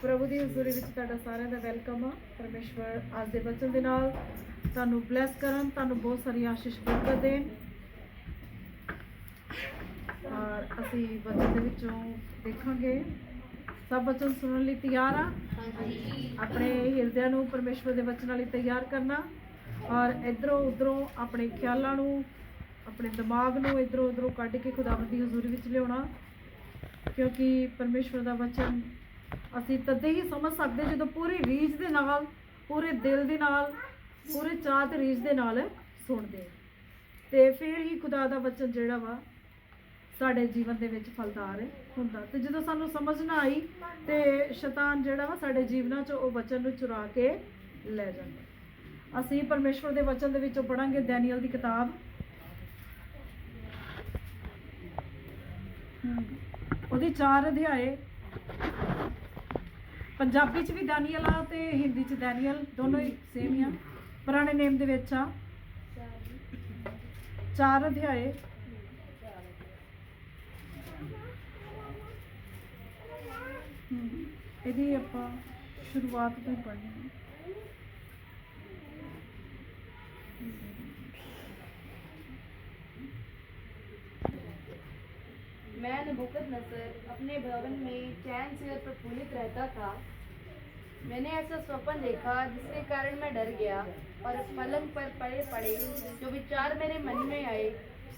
प्रभु की हज़ूरी विच तुहाडा सारिਆਂ ਦਾ ਵੈਲਕਮ ਆ। परमेश्वर आज ਦੇ वचन ਦੇ ਨਾਲ ਤੁਹਾਨੂੰ ਬਲੈਸ ਕਰਨ, ਤੁਹਾਨੂੰ ਬਹੁਤ ਸਾਰੀ ਆਸ਼ੀष ਬਰਕਤ ਦੇਣ। और ਅਸੀਂ वचन ਦੇ ਵਿੱਚੋਂ ਦੇਖਾਂਗੇ। सब वचन सुनने ਲਈ ਤਿਆਰ ਆ? ਆਪਣੇ ਹਿਰਦਿਆਂ ਨੂੰ परमेश्वर ਦੇ ਵਚਨਾਂ ਲਈ ਤਿਆਰ ਕਰਨਾ और इधरों उधरों अपने ख्यालों ਨੂੰ, अपने दिमाग ਨੂੰ इधरों उधरों ਕੱਢ ਕੇ खुदावंद ਦੀ हज़ूरी ਵਿੱਚ ਲਿਆਉਣਾ, क्योंकि परमेश्वर ਦਾ वचन ਅਸੀਂ ਤਦੇ ਹੀ ਸਮਝ ਸਕਦੇ ਜਦੋਂ ਪੂਰੀ ਰੀਝ ਦੇ ਨਾਲ, ਪੂਰੇ ਦਿਲ ਦੇ ਨਾਲ, ਪੂਰੇ ਚਾਹ ਤੇ ਰੀਝ ਦੇ ਨਾਲ ਸੁਣਦੇ ਤੇ ਫਿਰ ਹੀ ਖੁਦਾ ਦਾ ਵਚਨ ਜਿਹੜਾ ਵਾ ਸਾਡੇ ਜੀਵਨ ਦੇ ਵਿੱਚ ਫਲਦਾਰ ਹੁੰਦਾ। ਤੇ ਜਦੋਂ ਸਾਨੂੰ ਸਮਝ ਨਾ ਆਈ ਤੇ ਸ਼ੈਤਾਨ ਜਿਹੜਾ ਵਾ ਸਾਡੇ ਜੀਵਨਾਂ 'ਚ ਉਹ ਵਚਨ ਨੂੰ ਚੁਰਾ ਕੇ ਲੈ ਜਾਂਦਾ। ਅਸੀਂ ਪਰਮੇਸ਼ਵਰ ਦੇ ਵਚਨ ਦੇ ਵਿੱਚੋਂ ਪੜਾਂਗੇ ਦੈਨੀਅਲ ਦੀ ਕਿਤਾਬ, ਉਹਦੇ 4 ਅਧਿਆਏ। पंजाबी च भी दैनियल आ ते हिंदी च दैनियल, दोनों ही सेम ही आ। पुराने नेम दे विच आ 4 अध्याय। इहदी आपां शुरुआत तो पढ़नी है। मैं नबूकदनेस्सर अपने भवन में चैन से और प्रफुल्लित रहता था। मैंने ऐसा स्वप्न देखा जिसके कारण मैं डर गया और पलंग पर पड़े पड़े जो विचार मेरे मन में आए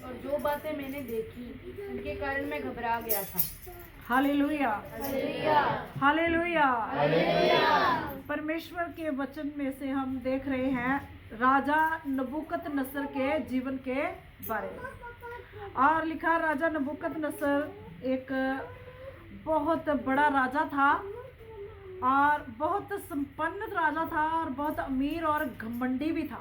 और जो बातें मैंने देखी उनके कारण मैं घबरा गया था। Hallelujah, hallelujah, hallelujah, hallelujah. परमेश्वर के वचन में से हम देख रहे हैं राजा नबूकदनेस्सर के जीवन के बारे में। और लिखा राजा नबूकदनेस्सर एक बहुत बड़ा राजा था और बहुत संपन्न राजा था और बहुत अमीर और घमंडी भी था।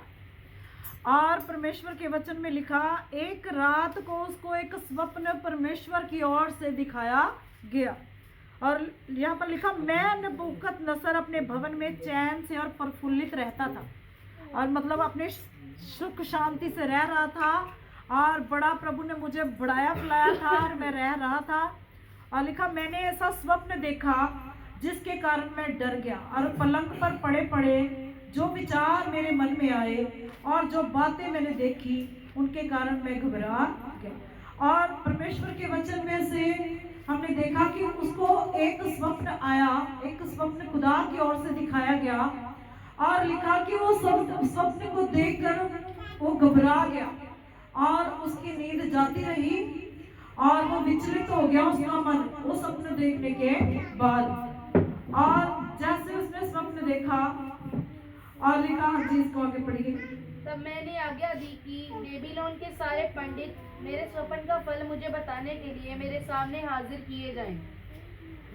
और परमेश्वर के वचन में लिखा एक रात को उसको एक स्वप्न परमेश्वर की ओर से दिखाया गया और यहाँ पर लिखा मैं नबूकदनेस्सर अपने भवन में चैन से और प्रफुल्लित रहता था। और मतलब अपने सुख शांति से रह रहा था और बड़ा प्रभु ने मुझे बढ़ाया फुलाया था और मैं रह रहा था। और लिखा मैंने ऐसा स्वप्न देखा जिसके कारण मैं डर गया और पलंग पर पड़े पड़े जो विचार मेरे मन में आए और जो बातें मैंने देखी उनके कारण मैं घबरा गया। और परमेश्वर के वचन में से हमने देखा कि उसको एक स्वप्न आया, एक स्वप्न खुदा की ओर से दिखाया गया और लिखा कि वो स्वप्न को देखकर वो घबरा गया और उसकी नींद जाती रही और वो विचलित हो गया उसका मन वो स्वप्न देखने के बाद। और जैसे उसने स्वप्न देखा और लिखा, हर चीज को आगे पढ़िए। तब मैंने आज्ञा दी कि बेबीलोन के सारे पंडित मेरे स्वप्न का फल मुझे बताने के लिए मेरे सामने हाजिर किए जाएं।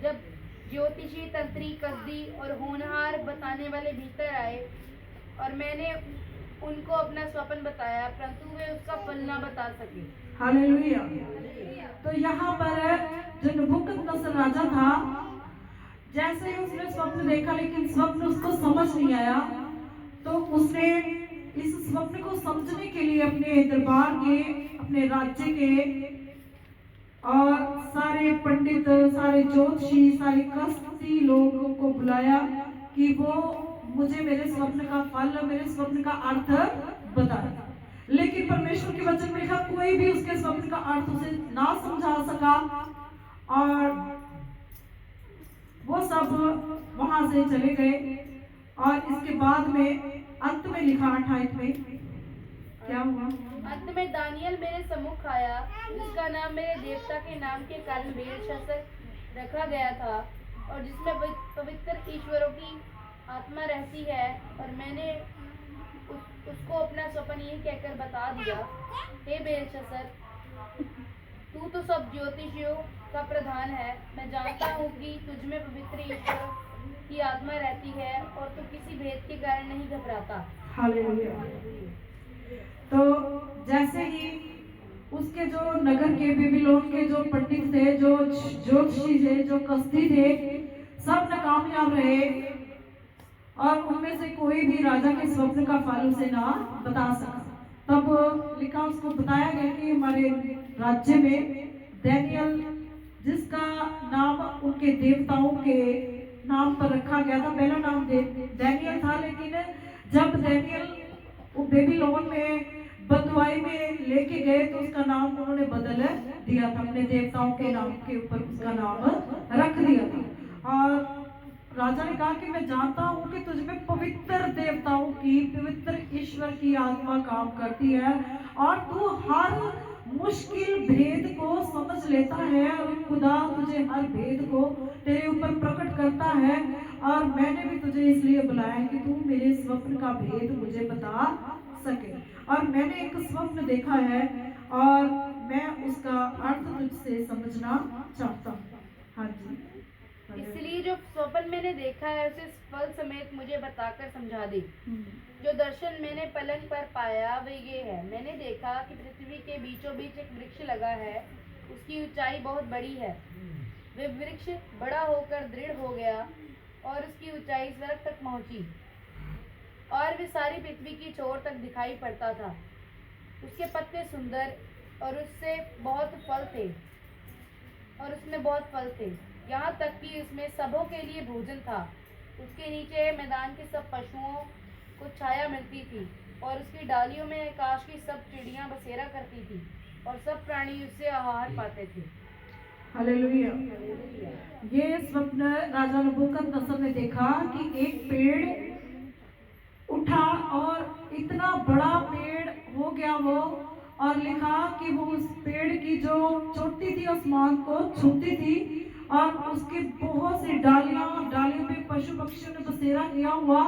जब ज्योतिषी, तंत्री, कसदी और होनहार बताने वाले भीतर आए और मैंने उनको अपना स्वप्न बताया परंतु वे उसका फल ना बता सके। हालेलुया। तो यहाँ पर जो नबूकदनेस्सर राजा था, जैसे ही उसने स्वप्न देखा लेकिन स्वप्न उसको समझ नहीं आया, तो उसने इस स्वप्न को समझने के लिए अपने दरबार के, अपने राज्य के और सारे पंडित, सारे ज्योतिषी, सारे कसदी लोगों को बुलाया कि वो मुझे मेरे स्वप्न का फल, मेरे स्वप्न का अर्थ बताया। लेकिन परमेश्वर के वचन में लिखा कोई भी उसके स्वप्न का अर्थ उसे ना समझा सका और वो सब वहां से चले गए। और इसके बाद में अंत में लिखा 28 में क्या हुआ? अंत में दानियल मेरे सम्मुख आया जिसका नाम मेरे देवता के नाम के कारण बेलशस्सर रखा गया था और जिसमें पवित्र ईश्वरों की आत्मा रहती है। और मैंने उसको अपना स्वप्न यही कहकर बता दिया, हे बेलशस्सर, तू तो सब ज्योतिषियों का प्रधान है। मैं जानता हूँ कि तुझमें पवित्र ईश्वर की आत्मा रहती है और तू किसी भेद के कारण नहीं घबराता। हालेलुया। तो जैसे ही उसके जो नगर के, बेबीलोन के जो पंडित थे, जो ज्योतिषी थे, जो कसदी थे, सब नाकामयाब रहे और उनमें से कोई भी राजा के स्वप्न का फल उसे ना बता सका। तब लिखा, उसको बताया गया कि हमारे राज्य में दैनियल जिसका नाम उनके देवताओं के नाम पर रखा गया था। पहला नाम डैनियल था, लेकिन जब डैनियल वो बेबीलोन में बंधुआई में लेके गए तो उसका नाम उन्होंने बदल दिया था, अपने देवताओं के नाम के ऊपर उसका नाम रख दिया था। और राजा ने कहा कि मैं जानता हूँ कि तुझ में पवित्र देवताओं की, पवित्र ईश्वर की आत्मा काम करती है और तू हर मुश्किल भेद को समझ लेता है और खुदा तुझे हर भेद को तेरे ऊपर प्रकट करता है। और मैंने भी तुझे इसलिए बुलाया है कि तू मेरे स्वप्न का भेद मुझे बता सके। और मैंने एक स्वप्न देखा है और मैं उसका अर्थ तुझसे समझना चाहता हूँ। हाँ जी, इसलिए जो स्वप्न मैंने देखा है उसे फल समेत मुझे बताकर समझा दे। जो दर्शन मैंने पलंग पर पाया वह ये है, मैंने देखा कि पृथ्वी के बीचों बीच एक वृक्ष लगा है, उसकी ऊंचाई बहुत बड़ी है। वह वृक्ष बड़ा होकर दृढ़ हो गया और उसकी ऊंचाई स्वर्ग तक पहुंची और वह सारी पृथ्वी की छोर तक दिखाई पड़ता था। उसके पत्ते सुंदर और उससे बहुत फल थे और उसमें बहुत फल थे, यहाँ तक कि उसमें सबों के लिए भोजन था। उसके नीचे मैदान के सब पशुओं को छाया मिलती थी और उसकी डालियों में आकाश की सब चिड़ियां बसेरा करती थी और सब प्राणी उससे आहार पाते थे। हालेलुया। ये स्वप्न राजा नबूकदनेस्सर ने देखा कि एक पेड़ उठा और इतना बड़ा पेड़ हो गया वो, और लिखा कि वो उस पेड़ की जो चोटी थी आसमान को छूती थी और उसके बहुत सी डालियों पे पशु पक्षियों ने बसेरा किया हुआ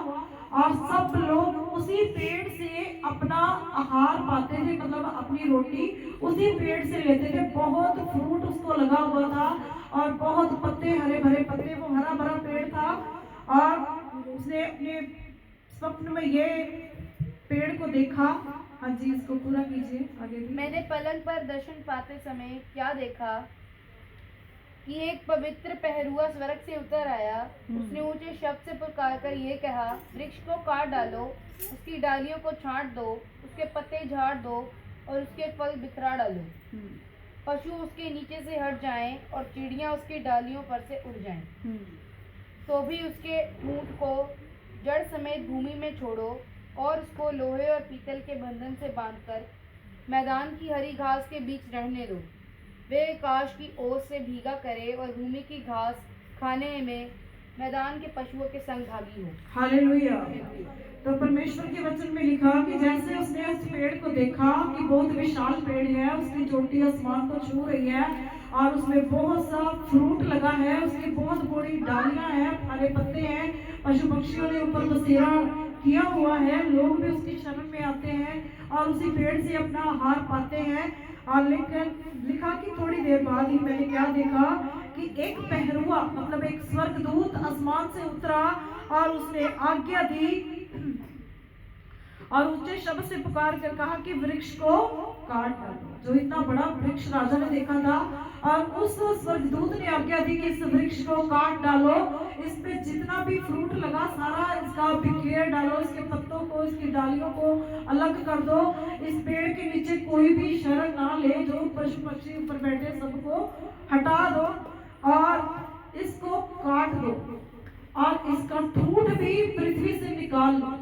और सब लोग उसी पेड़ से अपना आहार पाते थे, मतलब अपनी रोटी उसी पेड़ से लेते थे। बहुत फ्रूट उसको लगा हुआ था और बहुत पत्ते, हरे भरे पत्ते, वो हरा भरा पेड़ था। और उसने अपने स्वप्न में ये पेड़ को देखा। हाँ जी, इसको पूरा कीजिए आगे भी। मैंने पलंग पर दर्शन पाते समय क्या देखा कि एक पवित्र पहरुआ स्वर्ग से उतर आया। उसने ऊंचे शब्द से पुकार कर ये कहा, वृक्ष को काट डालो, उसकी डालियों को छांट दो, उसके पत्ते झाड़ दो और उसके फल बिखरा डालो। पशु उसके नीचे से हट जाएं और चिड़ियां उसकी डालियों पर से उड़ जाएं। तो भी उसके ऊंट को जड़ समेत भूमि में छोड़ो और उसको लोहे और पीतल के बंधन से बांधकर मैदान की हरी घास के बीच रहने दो। वे आकाश की ओस से भीगा करे और भूमि की घास खाने में मैदान के पशुओं के संग भागी हो। हालेलुया। तो परमेश्वर के वचन में लिखा कि जैसे उसने उस पेड़ को देखा कि बहुत विशाल पेड़ है, उसकी चोटी आसमान को छू रही है और उसमें बहुत सा फ्रूट लगा है, उसकी बहुत बड़ी डालियां हैं, हरे पत्ते हैं, पशु पक्षियों ने ऊपर बसेरा किया हुआ है, लोग भी उसकी शरण में आते हैं और उसी पेड़ से अपना आहार पाते हैं। और लिखा कि थोड़ी देर बाद ही मैंने क्या देखा कि एक पहरुआ, मतलब एक स्वर्गदूत आसमान से उतरा और उसने आज्ञा दी और ऊंचे शब्द से पुकार कर कहा कि वृक्ष को काट डालो। जो इतना बड़ा वृक्ष राजा ने देखा था और उस स्वर्गदूत ने आज्ञा दी कि इस वृक्ष को काट डालो, इस पे जितना भी फ्रूट लगा सारा इसका बिखेर डालो, इसके पत्तों को, इसकी डालियों को अलग कर दो, इस पेड़ के नीचे कोई भी शरण ना ले, जो पशु पक्षी ऊपर बैठे सबको हटा दो और इसको काट दो और इसका ठूंठ भी पृथ्वी से निकाल लो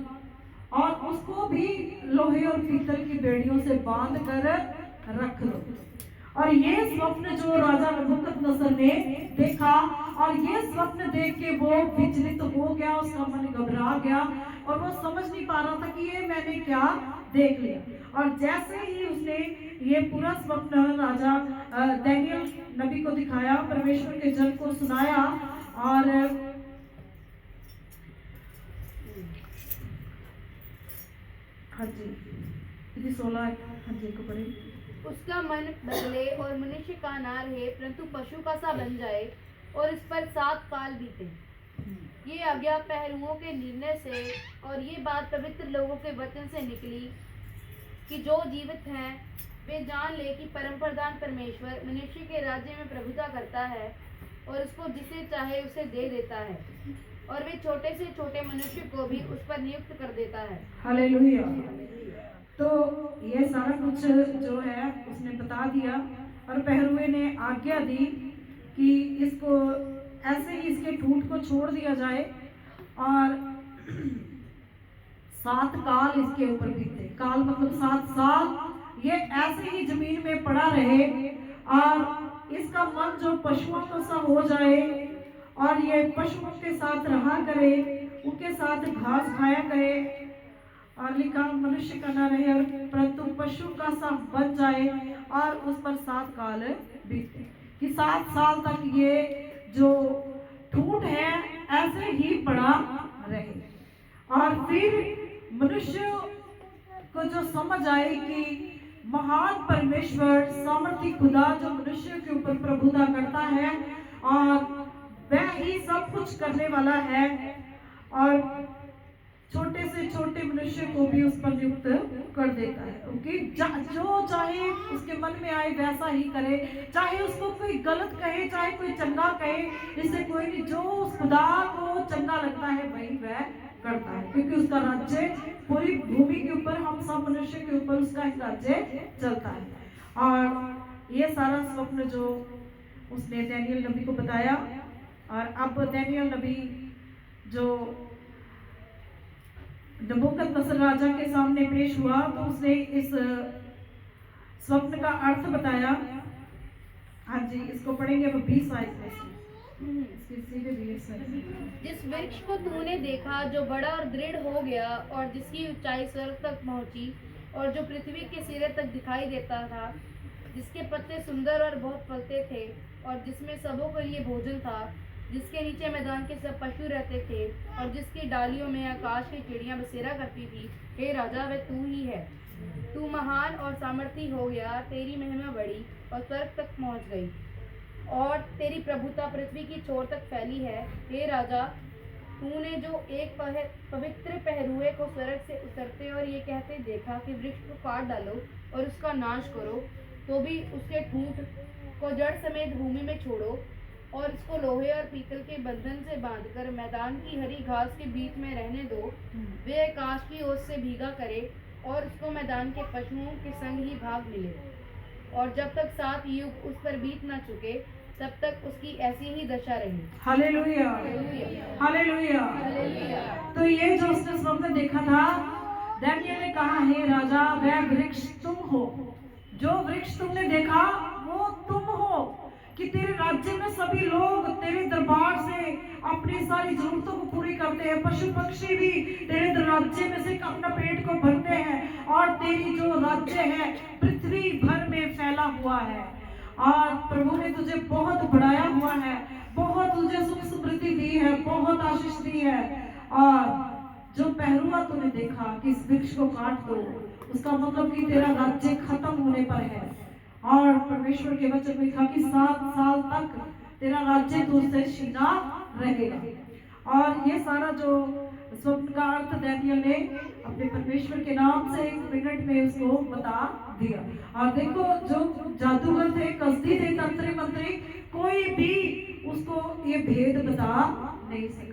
और उसको भी लोहे और पीतल की बेड़ियों से बांध कर रख दो। और ये स्वप्न जो राजा नबूकदनेस्सर ने देखा, और ये स्वप्न देख के वो विचलित हो गया, उसका मन घबरा गया और वो समझ नहीं पा रहा था कि ये मैंने क्या देख लिया। और जैसे ही उसने ये पूरा स्वप्न राजा डैनियल नबी को दिखाया, परमेश्वर के जन को सुनाया, और हाँ जी 16 हाँ जी को पढ़े। उसका मन बदले और मनुष्य का ना रहे परंतु पशु का सा बन जाए और इस पर 7 काल बीते। ये आज्ञा पहरुओं के निर्णय से और ये बात पवित्र लोगों के वचन से निकली कि जो जीवित हैं वे जान ले कि परम प्रधान परमेश्वर मनुष्य के राज्य में प्रभुता करता है और उसको जिसे चाहे उसे दे देता है और वे छोटे से छोटे मनुष्य को भी उस पर नियुक्त कर देता है। हालेलुया। तो ये सारा कुछ जो है उसने बता दिया और पहरुए ने आज्ञा दी कि इसको ऐसे ही इसके ठूंठ को छोड़ दिया जाए और 7 काल इसके ऊपर बीते। काल मतलब 7 साल ये ऐसे ही जमीन में पड़ा रहे और इसका मन जो पशुओं को सा हो जाए और ये पशुओं के साथ रहा करे, उनके साथ घास खाया करे और लिखा मनुष्य का न रहे और परंतु पशु का सा बन जाए और उस पर 7 काल बीते। कि 7 साल तक ये जो ठूठ है ऐसे ही पड़ा रहे और फिर मनुष्य को जो समझ आए कि महान परमेश्वर सामर्थी खुदा जो मनुष्य के ऊपर प्रभुता करता है और वह ही सब कुछ करने वाला है और छोटे से छोटे मनुष्य को भी उस पर नियुक्त कर देता है, क्योंकि जो चाहे उसके मन में आए वैसा ही करे, चाहे उसको कोई गलत कहे चाहे कोई चंगा कहे, इससे कोई नहीं, जो उस खुदा को चंगा लगता है वही वह करता है, क्योंकि उसका राज्य पूरी भूमि के ऊपर हम सब मनुष्य के ऊपर उसका ही राज्य चलता है। और ये सारा स्वप्न जो उसने दानियल नबी को बताया और अब दानियल नबी जो नबूकदनेस्सर राजा के सामने पेश हुआ तो उसने इस स्वप्न का अर्थ बताया। हाँ जी, इसको पढ़ेंगे अब 20 आयत में से। जिस वृक्ष को तूने देखा जो बड़ा और दृढ़ हो गया और जिसकी ऊंचाई स्वर्ग तक पहुंची और जो पृथ्वी के सिरे तक दिखाई देता था, जिसके पत्ते सुंदर और बहुत फलते थे और जिसमें सबों के लिए भोजन था, जिसके नीचे मैदान के सब पशु रहते थे और जिसकी डालियों में आकाश की चिड़ियां बसेरा करती थी, हे राजा वह तू ही है। तू महान और सामर्थी हो गया, तेरी महिमा बढ़ी और स्वर्ग तक पहुंच गई और तेरी प्रभुता पृथ्वी की छोर तक फैली है। हे राजा, तूने जो एक पवित्र पहरुए को स्वर्ग से उतरते और ये कहते देखा कि वृक्ष को काट डालो और उसका नाश करो, तो भी उसके ठूंठ को जड़ समेत भूमि में छोड़ो और इसको लोहे और पीतल के बंधन से बांधकर मैदान की हरी घास के बीच में रहने दो। वे आकाश की ओर से भीगा करे और उसको मैदान के पशुओं के संग ही भाग मिले और जब तक 7 युग उस पर बीत न चुके तब तक उसकी ऐसी ही दशा रही। Hallelujah, hallelujah. तो ये जो उसने स्वप्न देखा था, दानियल ने कहा, हे राजा वह वृक्ष तुम हो, जो वृक्ष तुमने देखा वो तुम हो, कि तेरे राज्य में सभी लोग तेरे दरबार से अपनी सारी जरूरतों को पूरी करते हैं, पशु पक्षी भी तेरे राज्य में से अपना पेट को भरते हैं और तेरी जो राज्य है पृथ्वी भर में फैला हुआ है और प्रभु ने तुझे बहुत बढ़ाया हुआ है, बहुत तुझे सुख समृद्धि दी है, बहुत आशीष दी है। और जो पहरुआ तूने देखा कि इस वृक्ष को काट दो, उसका मतलब कि तेरा राज्य खत्म होने पर है और परमेश्वर के वचन में लिखा कि 7 साल तक तेरा राज्य तुझसे छीना रहेगा। और ये सारा जो स्वप्न का अर्थ दानियल ने अपने परमेश्वर के नाम से 1 मिनट में उसको बता दिया। और देखो जो जादूगर थे, कसदी थे, तंत्री मंत्री, कोई भी उसको ये भेद बता नहीं सका।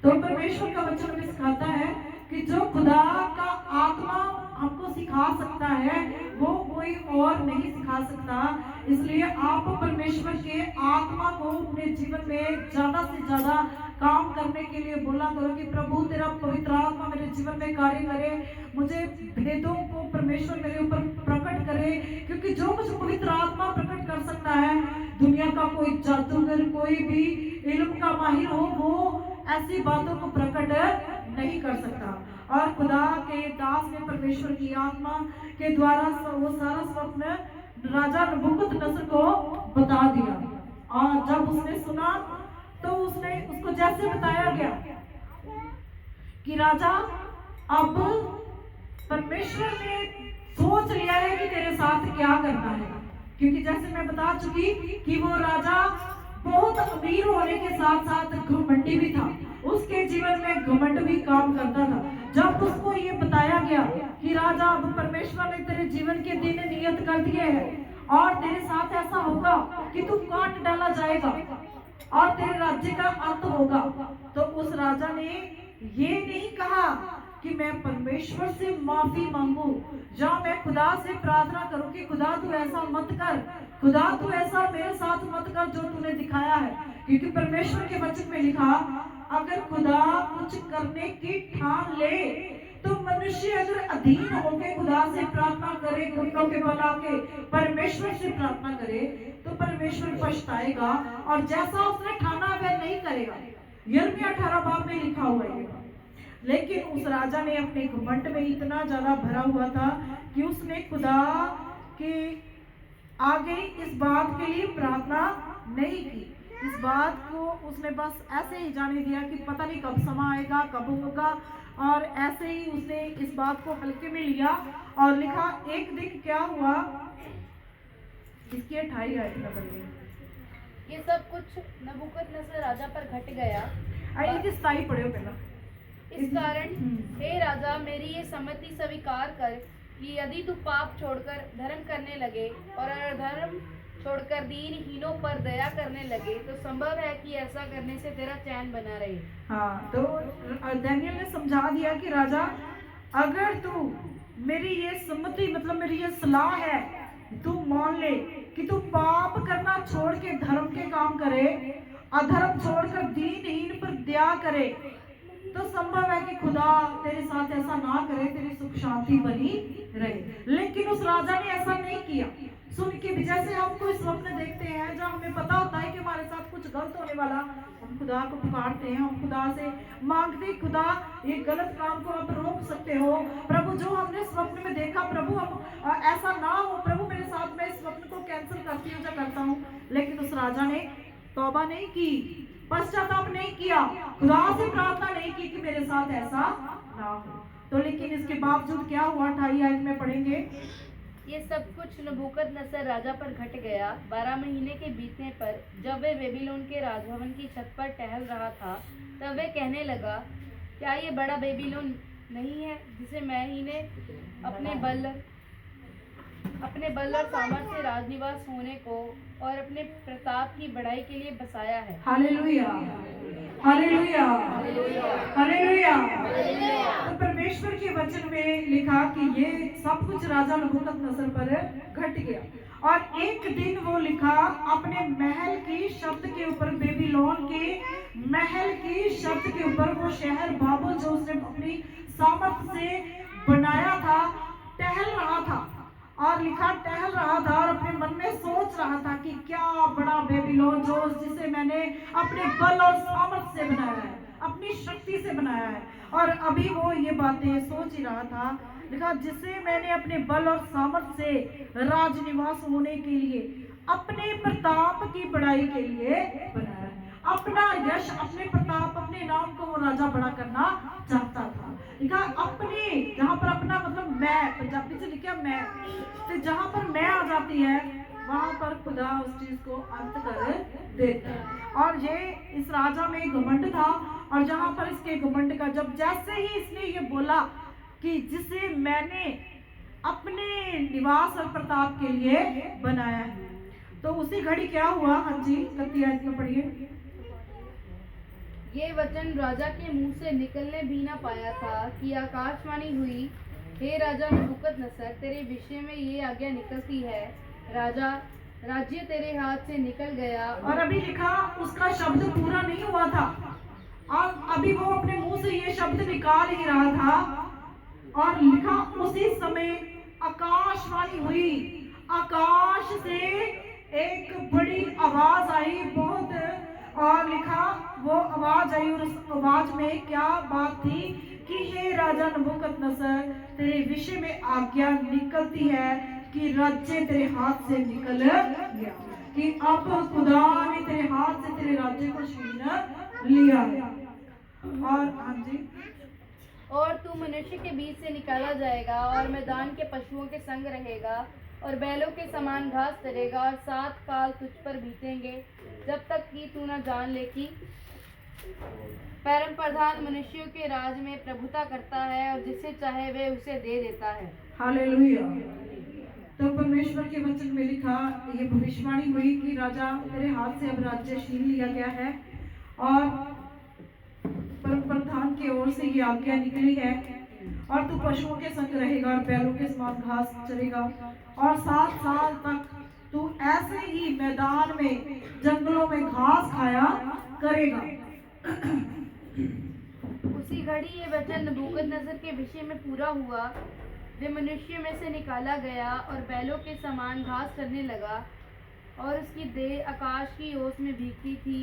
तो परमेश्वर का वचन हमें सिखाता है कि जो खुदा का आत्मा हमको सिखा सकता है वो कोई और नहीं सिखा सकता। इसलिए आप परमेश्वर के आत्मा को अपने जीवन में ज्यादा से ज्यादा काम करने के लिए बोला करो कि प्रभु तेरा पवित्र आत्मा मेरे जीवन में कार्य करे, मुझे भेदों को परमेश्वर मेरे ऊपर प्रकट करे, क्योंकि जो कुछ पवित्र आत्मा प्रकट कर सकता है दुनिया का कोई जादूगर, कोई भी इल्म का माहिर हो, वो ऐसी बातों को प्रकट नहीं कर सकता। और खुदा के दास ने परमेश्वर की आत्मा के द्वारा वो सारा स्वप्न राजा नबूकदनेस्सर को बता दिया। और जब उसने सुना तो उसने उसको जैसे बताया गया कि राजा अब परमेश्वर ने सोच लिया है कि तेरे साथ क्या करना है, क्योंकि जैसे मैं बता चुकी कि वो राजा बहुत अमीर होने के साथ साथ घमंडी भी था, उसके जीवन में घमंड भी काम करता था। जब उसको ये बताया गया कि राजा अब परमेश्वर ने तेरे जीवन के दिन नियत कर दिए हैं और तेरे साथ ऐसा होगा कि तू काट डाला जाएगा और तेरे राज्य का अंत होगा, तो उस राजा ने ये नहीं कहा कि मैं परमेश्वर से माफी मांगू या मैं खुदा से प्रार्थना करूं कि खुदा तू ऐसा मत कर, खुदा तू ऐसा मेरे साथ मत कर जो तूने दिखाया है, क्योंकि परमेश्वर के वचन में में लिखा, अगर खुदा कुछ करने की ठान ले तो मनुष्य अगर अधीन होके खुदा से प्रार्थना करे, घुटनों के बल आके परमेश्वर से प्रार्थना करे तो परमेश्वर पछताएगा और जैसा उसने ठाना वह नहीं करेगा। यिर्मयाह 18 बाब में लिखा हुआ है। लेकिन उस राजा ने अपने घमंड में इतना ज्यादा भरा हुआ था कि उसने खुदा के आगे इस बात के लिए प्रार्थना नहीं की। इस बात को उसने बस ऐसे ही जाने दिया कि पता नहीं कब समय आएगा, कब होगा, और ऐसे ही उसने इस बात को हल्के में लिया और लिखा। एक दिन क्या हुआ, इसकी 28 आयत में पढ़िए। ये सब कुछ नबूकदनेस्सर राजा पर घट गया। इसकी 27 पढ़ियो पहला। इस कारण हे राजा, मेरी ये सम्मति स्वीकार कर कि यदि तू पाप छोड़कर धर्म करने लगे और अधर्म छोड़कर दीनहीनों पर दया करने लगे तो संभव है कि ऐसा करने से तेरा चैन बना रहे। हाँ, तो दानियल ने समझा दिया कि राजा, अगर तू मेरी ये सम्मति मतलब मेरी ये सलाह है, तू मान ले कि तू पाप करना छोड़ के धर्म के काम करे, अधर्म छोड़कर दीनहीन पर दया करे, तो संभव है कि खुदा तेरे साथ ऐसा ना करे, तेरी सुख शांति बनी रहे। लेकिन उस राजा ने ऐसा नहीं किया। सुन के भी जैसे हम कोई स्वप्न देखते हैं जब हमें पता होता है कि हमारे साथ कुछ गलत होने वाला, हम खुदा को पुकारते हैं, हम खुदा से मांगते, खुदा ये गलत काम को आप रोक सकते हो प्रभु, जो हमने स्वप्न में देखा प्रभु हम ऐसा ना हो प्रभु, मेरे साथ में इस स्वप्न को कैंसिल करती हूँ या करता हूँ। लेकिन उस राजा ने तौबा नहीं की, पश्चाताप नहीं किया, खुदा से प्रार्थना नहीं की कि मेरे साथ ऐसा ना हो। तो लेकिन इसके बावजूद क्या हुआ, 28 आयत में पढ़ेंगे। ये सब कुछ नबूकदनेस्सर राजा पर घट गया। 12 महीने के बीतने पर जब वह बेबीलोन के राजभवन की छत पर टहल रहा था, तब वह कहने लगा, क्या ये बड़ा बेबीलोन नहीं है जिसे मैं ही ने अपने बल और सामर्थ से राजनिवास होने को और अपने प्रताप की बढ़ाई के लिए बसाया है। Hallelujah, hallelujah, hallelujah. तो परमेश्वर के वचन में लिखा कि ये सब कुछ राजा नबूकदनेस्सर पर घट गया और एक दिन वो लिखा अपने महल की शब्द के ऊपर, बेबीलोन के महल की शब्द के ऊपर, वो शहर बाबुल जो उसने अपनी सामर्थ से बनाया था, टहल रहा था। और लिखा टहल रहा था और अपने मन में सोच रहा था कि क्या बड़ा बेबीलोन जो जिसे मैंने अपने बल और सामर्थ से बनाया है, अपनी शक्ति से बनाया है। और अभी वो ये बातें सोच ही रहा था। लिखा जिसे मैंने अपने बल और सामर्थ से राजनिवास होने के लिए, अपने प्रताप की बढ़ाई के लिए बनाया है। अपना यश, अपने प्रताप, अपने नाम को वो राजा बड़ा करना चाहता था। लिखा अपने, जहाँ पर अपना मतलब मैं, पंजाबी से लिखा मैं, तो जहाँ पर मैं आ जाती है वहां पर खुदा उस चीज को अंत कर देता है। और ये इस राजा में घमंड था, और जहाँ पर इसके घमंड का जब जैसे ही इसने ये बोला कि जिसे मैंने अपने निवास और प्रताप के लिए बनाया है, तो उसी घड़ी क्या हुआ। हाँ जी, 31 आयत में पढ़िए। ये वचन राजा के मुंह से निकलने भी ना पाया था कि आकाशवाणी हुई, हे राजा नबूकदनेस्सर, तेरे विषय में ये आज्ञा निकलती है, राजा राज्य तेरे हाथ से निकल गया। और अभी लिखा उसका शब्द पूरा नहीं हुआ था, और अभी वो अपने मुंह से ये शब्द निकाल ही रहा था, और लिखा उसी समय आकाशवाणी हुई, आकाश से एक बड़ी आवाज आई, बहुत, और लिखा वो आवाज आई, और उस आवाज में क्या बात थी कि हे राजा नबूकदनेस्सर, तेरे विषय में आज्ञा निकलती है कि राज्य तेरे हाथ से निकल गया, कि अब खुदा ने तेरे हाथ से तेरे राज्य को छीन लिया। और हाँ जी, और तू मनुष्य के बीच से निकाला जाएगा और मैदान के पशुओं के संग रहेगा और बैलों के समान घास चरेगा, और 7 काल तुझ पर बीतेंगे जब तक कि तू न जान ले कि परम प्रधान मनुष्यों के राज में प्रभुता करता है और जिसे चाहे वे उसे दे देता है। हालेलुया। तो परमेश्वर के वचन में लिखा, ये भविष्यवाणी हुई कि राजा तेरे हाथ से अब राज्य छीन लिया गया है, और परम प्रधान की ओर से ये आज्ञा निकली है, और तू पशुओं के संग रहेगा और बैलों के समान घास चरेगा, और 7 साल तक तू ऐसे ही मैदान में, जंगलों में घास खाया करेगा। उसी घड़ी ये वचन नबूकदनेस्सर के विषय में पूरा हुआ। वे मनुष्य में से निकाला गया और बैलों के समान घास करने लगा, और उसकी देह आकाश की ओस में भीगती थी,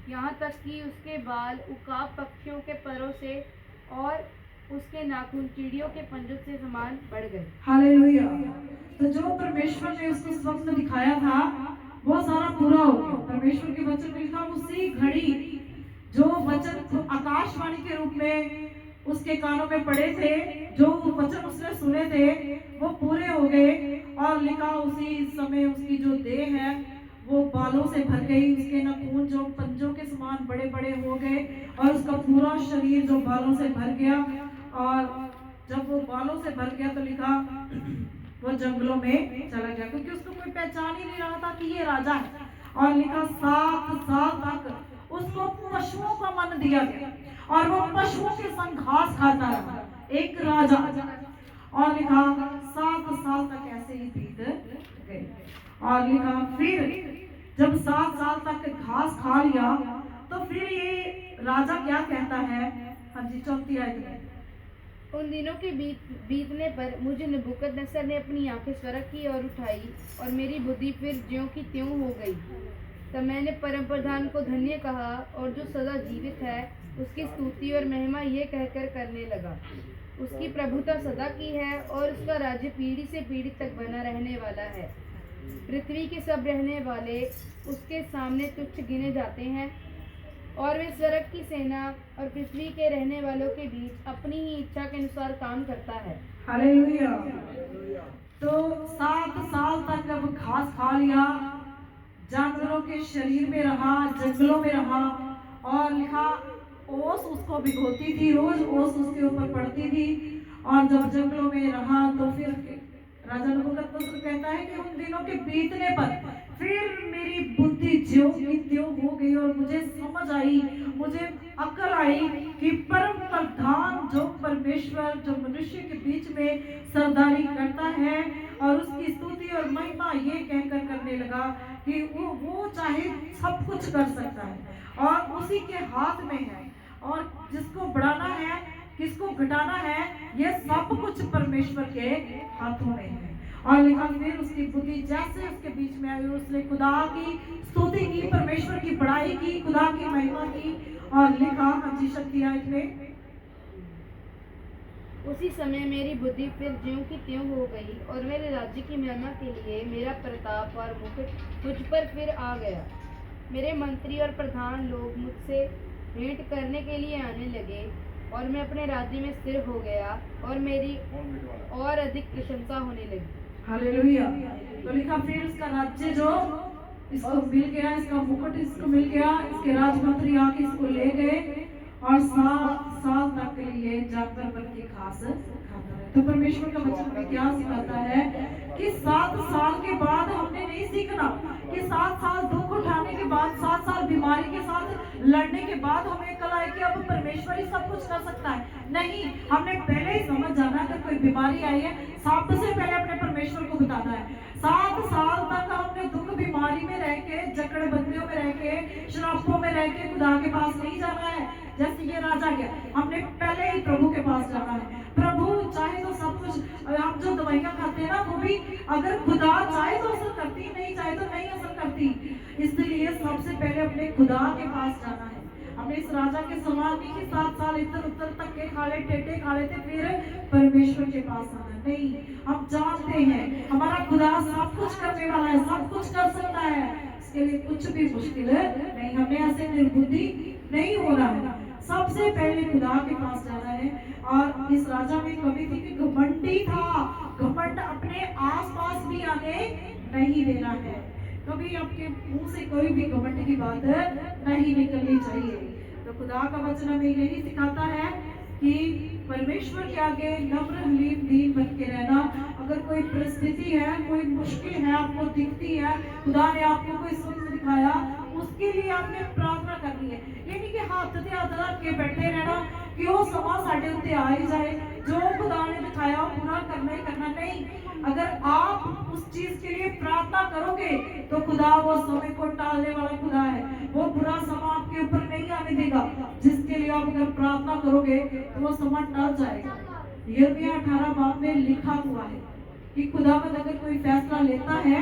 यहाँ तक कि उसके बाल उकाब पक्षियों के परों से और उसके नाखून चिड़ियों के पंजों से समान बढ़ गए। हालेलुया। तो जो परमेश्वर ने उसको स्वप्न दिखाया था वो सारा पूरा हो गया। परमेश्वर के वचन में लिखा उसी घड़ी जो वचन आकाशवाणी के रूप में उसके कानों में पड़े थे, जो वचन उसने सुने थे वो पूरे हो गए। और लिखा उसी समय उसकी जो देह है वो बालों से भर गई, उसके नाखून जो पंजों के समान बड़े बड़े हो गए और उसका पूरा शरीर जो बालों से भर गया। और जब वो बालों से भर गया तो लिखा वो जंगलों में चला गया, क्योंकि उसको कोई पहचान ही नहीं रहा था कि ये राजा है। और लिखा 7 साल तक उसको पशुओं का मन दिया गया और वो पशुओं के संग घास खाता रहा, एक राजा। और लिखा 7 साल तक ऐसे ही बीत गए। और लिखा फिर जब 7 साल तक घास खा लिया तो फिर ये राजा क्या कहता है। हाँ जी, 4 आयत में। उन दिनों के बीतने पर मुझे नबूकदनेस्सर ने अपनी आंखें स्वर्ग की ओर उठाई, और मेरी बुद्धि फिर ज्यों की त्यों हो गई। तब मैंने परम प्रधान को धन्य कहा, और जो सदा जीवित है उसकी स्तुति और महिमा ये कहकर करने लगा, उसकी प्रभुता सदा की है और उसका राज्य पीढ़ी से पीढ़ी तक बना रहने वाला है। पृथ्वी के सब रहने वाले उसके सामने तुच्छ गिने जाते हैं, और वे स्वर्ग की सेना और पृथ्वी के रहने वालों के बीच अपनी ही इच्छा के अनुसार काम करता है। हालेलुया। तो 7 साल तक जब घास खा लिया, जानवरों के शरीर में रहा, जंगलों में रहा। और लिखा ओस उसको भिगोती थी, रोज ओस उसके ऊपर पड़ती थी। और जब जंगलों में रहा तो फिर राजा नबूकदनेस्सर कहता है कि उन दिनों के बीतने पर फिर मेरी बुद्धि ज्यों की त्यों हो गई, और मुझे समझ आई, मुझे अक्ल आई कि परम प्रधान जो परमेश्वर जो मनुष्य के बीच में सरदारी करता है और उसकी स्तुति और महिमा ये कहकर करने लगा कि वो चाहे सब कुछ कर सकता है और उसी के हाथ में है, और जिसको बढ़ाना है किसको घटाना है ये सब कुछ परमेश्वर के हाथों में है। और लिखा फिर उसकी बुद्धि जैसे उसके बीच में आई, उसने खुदा की स्तुति की, परमेश्वर की बड़ाई की, खुदा की महिमा की। और लिखा 25 में उसी समय मेरी बुद्धि फिर ज्यों की त्यों हो गई, और मेरे राज्य की महिमा के लिए मेरा प्रताप और मुकुट मुझ पर फिर आ गया। मेरे मंत्री और प्रधान लोग मुझसे भेंट करने के लिए आने लगे, और मैं अपने राज्य में स्थिर हो गया, और मेरी और अधिक प्रशंसा होने लगी। हालेलुया। तो लिखा फिर उसका राज्य जो इसको मिल गया, इसका मुकुट इसको मिल गया, इसके राजमंत्री आके इसको ले गए और 7 साल तक के लिए जानवर बन के घास खाता रहे। तो परमेश्वर का वचन में क्या सिखाता है कि 7 साल के बाद हमने नहीं सीखना कि 7 साल दुख उठाने के बाद, 7 साल बीमारी के साथ लड़ने के बाद हमें कल आए कि अब परमेश्वर ही सब कुछ कर सकता है। नहीं, हमने पहले ही समझ जाना कि कोई बीमारी आई है, सबसे पहले अपने परमेश्वर को बताना है। 7 साल तक हमने दुख बीमारी में रह के, जकड़बंदियों में रह के, शराबों में रह के खुदा के पास नहीं जाना है जैसे ये राजा गया। हमने पहले ही प्रभु के पास जाना है। प्रभु चाहे तो सब कुछ, हम जो दवाइयाँ खाते हैं ना वो भी अगर खुदा चाहे तो असर करती, नहीं चाहे तो नहीं असर करती। इसलिए सबसे पहले अपने खुदा के पास जाना है। हमने इस राजा के समान नहीं कि 7 साल इधर उधर तक के खा ले, टेटे खा लेते फिर परमेश्वर के पास आना। नहीं, हम जानते हैं हमारा खुदा सब कुछ करने वाला है, सब कुछ कर सकता है, इसके लिए कुछ भी मुश्किल नहीं। हमें ऐसे निर्बुद्धि नहीं होना है, सबसे पहले खुदा के पास जाना है। और इस राजा में कमी थी कि घमंडी था, घमंड अपने आसपास भी आने नहीं देना है। कभी आपके मुंह से कोई भी घमंड की बात नहीं निकलनी चाहिए। तो खुदा का वचन हमें यही सिखाता है कि परमेश्वर के आगे नम्र हलीम दीन बन के रहना। अगर कोई परिस्थिति है, कोई मुश्किल है आपको दिखती है, खुदा ने आपको कोई स्वप्न दिखाया, उसके लिए आपने प्रार्थना करनी है। ये नहीं कि हाथ ते हाथ रख के बैठे रहना कि वो समा साढ़े उत्ते आ ही जाए, जो खुदा ने दिखाया वो पूरा करना ही करना। नहीं, अगर आप उस चीज के लिए प्रार्थना करोगे तो खुदा वो समय को टालने वाला खुदा है, वो बुरा समय आपके ऊपर नहीं आने देगा। अगर प्रार्थना करोगे तो वो समय टल जाएगा। यिर्मयाह 18 बाब में लिखा हुआ है कि खुदावंद अगर कोई फैसला लेता है,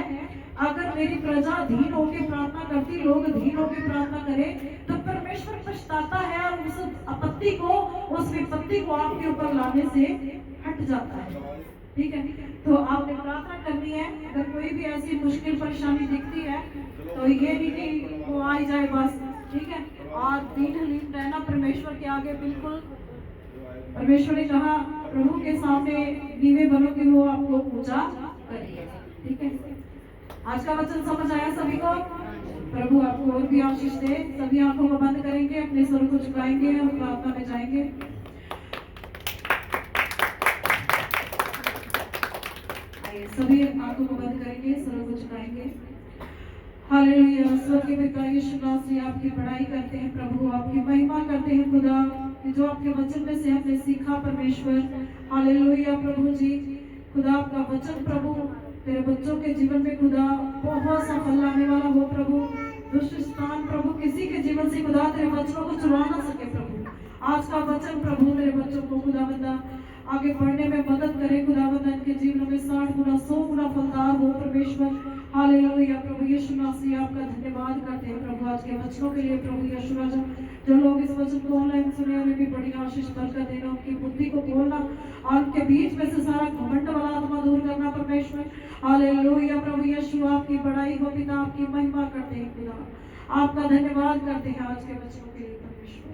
अगर मेरी प्रजा धीन होकर प्रार्थना करती, लोग धीन होकर प्रार्थना करें, तो परमेश्वर पछताता है और उस आपत्ति को, उस विपत्ति को आपके ऊपर लाने से हट जाता है। ठीक है, तो आपने प्रार्थना करनी है। अगर कोई भी ऐसी मुश्किल परेशानी दिखती है तो ये नहीं कि वो आ ही जाए बस, ठीक है, और दीनहीन रहना परमेश्वर के आगे बिल्कुल। परमेश्वर ने कहा प्रभु के सामने नीवे बनो कि वो आपको पूजा करेगा। ठीक है, आज का वचन समझ आया सभी को? प्रभु आपको और भी आशीष दे। सभी आंखों को बंद करेंगे, अपने सर को झुकाएंगे और प्रार्थना में जाएंगे। सभी आंखों को बंद करेंगे, सर को झुकाएंगे। हालेलुया। स्वर्गीय पिता यीशु मसीह आपकी बड़ाई करते हैं प्रभु, आपकी महिमा करते हैं खुदा, कि जो आपके वचन में से हमने सीखा परमेश्वर। हालेलुया प्रभु जी, खुदा आपका वचन प्रभु तेरे बच्चों के जीवन में खुदा बहुत सफल लाने वाला हो प्रभु। दुष्ट स्थान प्रभु किसी के जीवन से खुदा तेरे वचनों को चुरा ना सके प्रभु। आज का वचन प्रभु तेरे बच्चों को खुदावंदा आगे बढ़ने में मदद करे खुदावंदा, इनके जीवन में 60 गुना 100 गुना फलदार हो परमेश्वर। हालेलुया प्रभु यीशु मसीह आपका धन्यवाद करते हैं प्रभु आज के वचनों के लिए प्रभु यीशु राजा। जो लोग इस वचन को ऑनलाइन सुने उन्हें भी बड़ी आशीष बरकत देना, उनकी बुद्धि को खोलना और उनके बीच में से सारा घमंड वाला आत्मा दूर करना परमेश्वर। हालेलुया प्रभु यीशु आपकी बड़ाई हो पिता, आपकी महिमा करते हैं खुदा, आपका धन्यवाद करते हैं आज के वचनों के लिए परमेश्वर।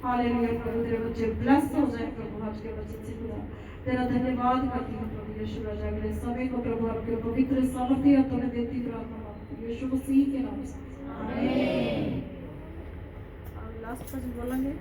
हालेलुया प्रभु तेरे बच्चे ब्लेस हो जाए प्रभु आज के वचन से खुदा, तेरा धन्यवाद करती हूँ प्रभु यीशु राजा। अगले समय को प्रभु आपके पवित्र सामर्थ्य हाथों में देती प्रार्थना यीशु मसीह के नाम से आमीन। लास्ट कुछ बोलेंगे?